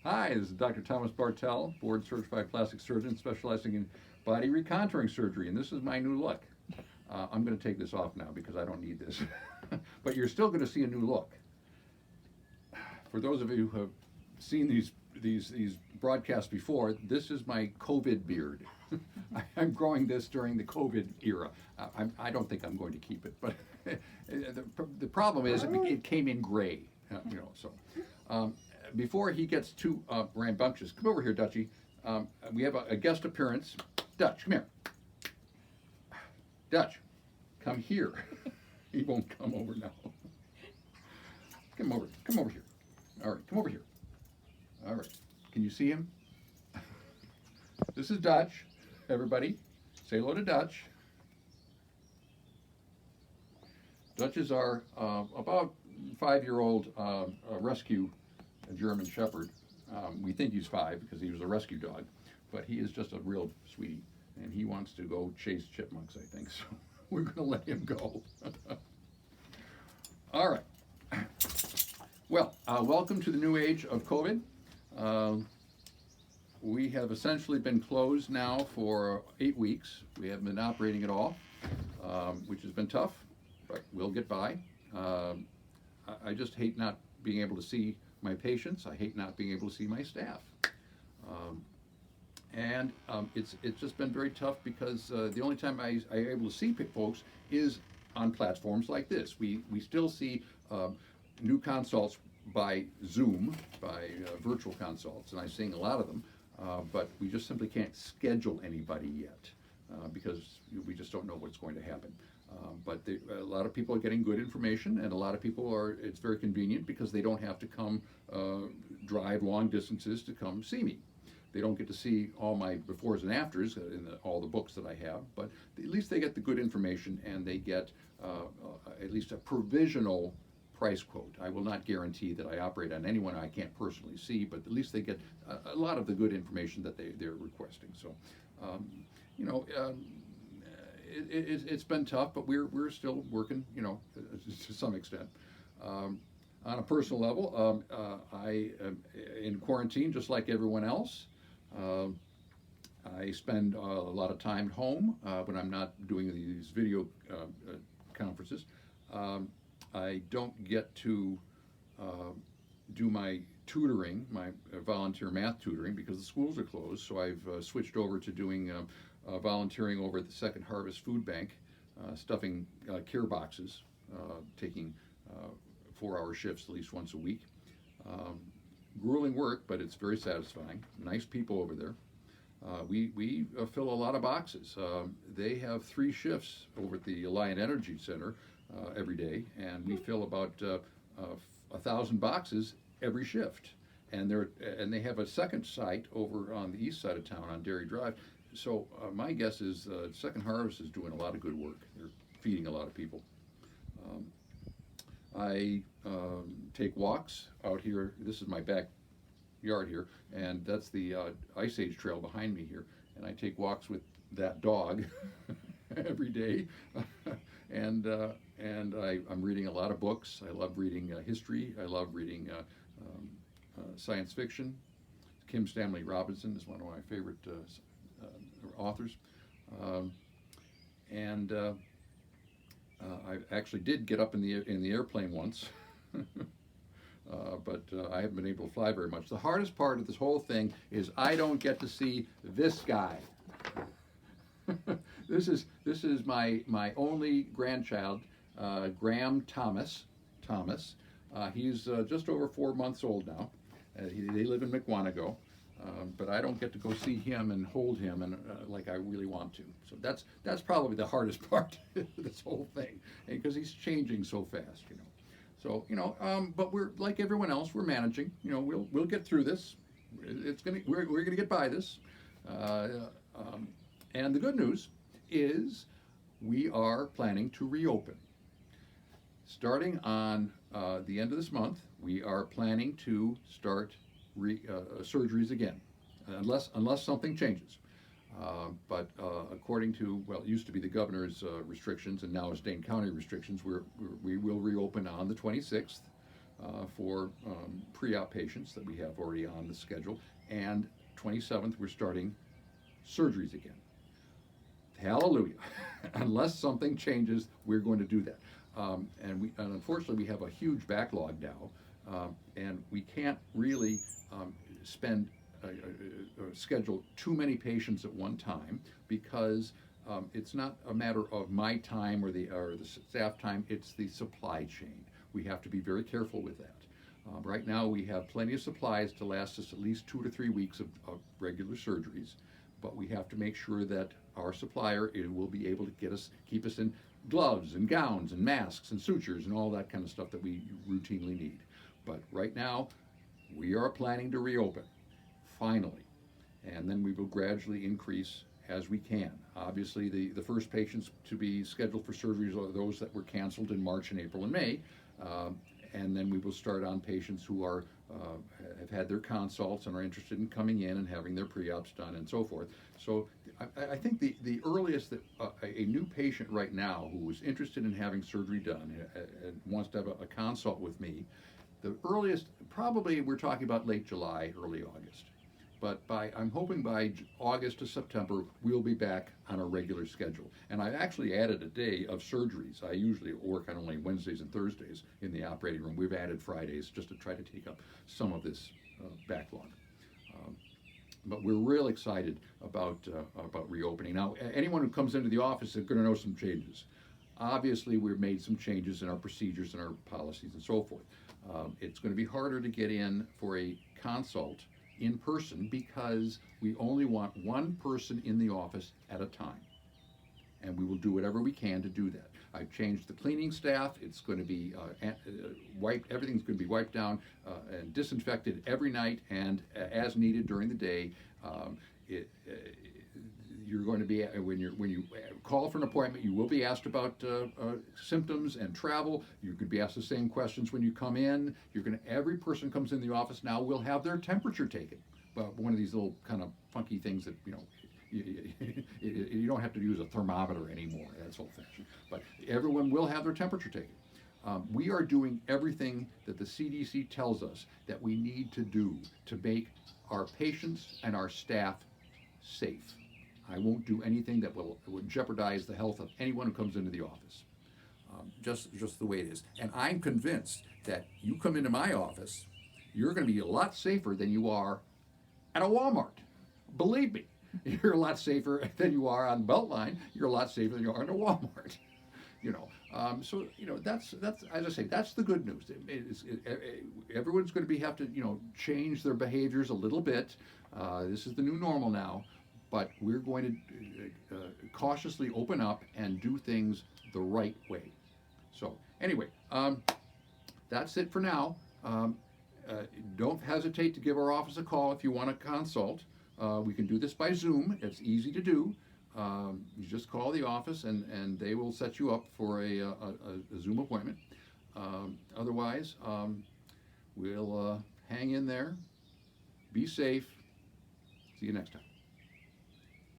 Hi, this is Dr. Thomas Bartell, board certified plastic surgeon specializing in body recontouring surgery, and this is my new look. I'm going to take this off now because I don't need this, but you're still going to see a new look. For those of you who have seen these broadcasts before, this is my COVID beard. I'm growing this during the COVID era. I don't think I'm going to keep it, but the problem is it came in gray, So before he gets too rambunctious, come over here, Dutchie. We have a guest appearance. Dutch, come here. Dutch, come here. He won't come over now. Come over. Come over here. All right, come over here. All right. Can you see him? This is Dutch. Everybody, say hello to Dutch. Dutch is our about 5-year-old rescue German Shepherd. We think he's 5 because he was a rescue dog, but he is just a real sweetie, and he wants to go chase chipmunks, I think, so we're going to let him go. All right. Well, welcome to the new age of COVID. We have essentially been closed now for 8 weeks. We haven't been operating at all, which has been tough, but we'll get by. I just hate not being able to see my patients. I hate not being able to see my staff. It's just been very tough because the only time I'm able to see folks is on platforms like this. We still see new consults by Zoom, by virtual consults, and I'm seeing a lot of them, but we just simply can't schedule anybody yet because we just don't know what's going to happen. But a lot of people are getting good information, and a lot of people it's very convenient because they don't have to come drive long distances to come see me. They don't get to see all my befores and afters in all the books that I have, but at least they get the good information, and they get at least a provisional price quote. I will not guarantee that I operate on anyone I can't personally see, but at least they get a lot of the good information that they're requesting. So, it's been tough, but we're still working, to some extent. On a personal level, I am in quarantine just like everyone else. I spend a lot of time at home when I'm not doing these video conferences. I don't get to do my tutoring, my volunteer math tutoring, because the schools are closed. So I've switched over to doing volunteering over at the Second Harvest Food Bank, stuffing care boxes, taking 4-hour shifts at least once a week. Grueling work, but it's very satisfying. Nice people over there. We fill a lot of boxes. They have 3 shifts over at the Alliant Energy Center every day, and we fill about 1,000 boxes every shift. And they have a second site over on the east side of town on Dairy Drive. So my guess is Second Harvest is doing a lot of good work. They're feeding a lot of people. I take walks out here. This is my backyard here, and that's the Ice Age Trail behind me here. And I take walks with that dog every day. I'm reading a lot of books. I love reading history. I love reading science fiction. Kim Stanley Robinson is one of my favorite authors. I actually did get up in the airplane once, but I haven't been able to fly very much. The hardest part of this whole thing is I don't get to see this guy. This is my only grandchild, Graham Thomas. He's just over 4 months old now. They live in McWanago, but I don't get to go see him and hold him and like I really want to. So that's probably the hardest part of this whole thing, because he's changing so fast, So but we're like everyone else. We're managing. We'll get through this. We're gonna get by this. And the good news is we are planning to reopen. Starting on the end of this month, we are planning to start surgeries again, unless something changes. But according to, it used to be the governor's restrictions, and now it's Dane County restrictions, we will reopen on the 26th. for pre-op patients that we have already on the schedule. And 27th, we're starting surgeries again. Hallelujah. Unless something changes, we're going to do that. And unfortunately, we have a huge backlog now, and we can't really schedule too many patients at one time, because it's not a matter of my time or the staff time, it's the supply chain. We have to be very careful with that. Right now, we have plenty of supplies to last us at least 2 to 3 weeks of regular surgeries, but we have to make sure that our supplier will be able to keep us in gloves and gowns and masks and sutures and all that kind of stuff that we routinely need. But right now, we are planning to reopen, finally, and then we will gradually increase as we can. Obviously, the first patients to be scheduled for surgeries are those that were canceled in March and April and May, and then we will start on patients who have had their consults and are interested in coming in and having their pre-ops done and so forth. So I think the earliest that a new patient right now who is interested in having surgery done and wants to have a consult with me, the earliest, probably we're talking about late July, early August. But I'm hoping by August to September, we'll be back on a regular schedule. And I've actually added a day of surgeries. I usually work on only Wednesdays and Thursdays in the operating room. We've added Fridays just to try to take up some of this backlog. But we're real excited about reopening. Now, anyone who comes into the office is going to know some changes. Obviously, we've made some changes in our procedures and our policies and so forth. It's going to be harder to get in for a consult in person because we only want one person in the office at a time, and we will do whatever we can to do that. I've changed the cleaning staff. It's going to be everything's going to be wiped down and disinfected every night and as needed during the day. You're going to be, when you call for an appointment, you will be asked about symptoms and travel. You could be asked the same questions when you come in. Every person comes in the office now will have their temperature taken. But one of these little kind of funky things that, you don't have to use a thermometer anymore. That's old-fashioned. But everyone will have their temperature taken. We are doing everything that the CDC tells us that we need to do to make our patients and our staff safe. I won't do anything that would jeopardize the health of anyone who comes into the office. Just the way it is. And I'm convinced that you come into my office, you're going to be a lot safer than you are at a Walmart. Believe me, you're a lot safer than you are on Beltline. You're a lot safer than you are in a Walmart. So that's as I say, that's the good news. Everyone's going to have to change their behaviors a little bit. This is the new normal now. But we're going to cautiously open up and do things the right way. So anyway, that's it for now. Don't hesitate to give our office a call if you want to consult. We can do this by Zoom. It's easy to do. You just call the office and they will set you up for a Zoom appointment. Otherwise, we'll hang in there. Be safe. See you next time.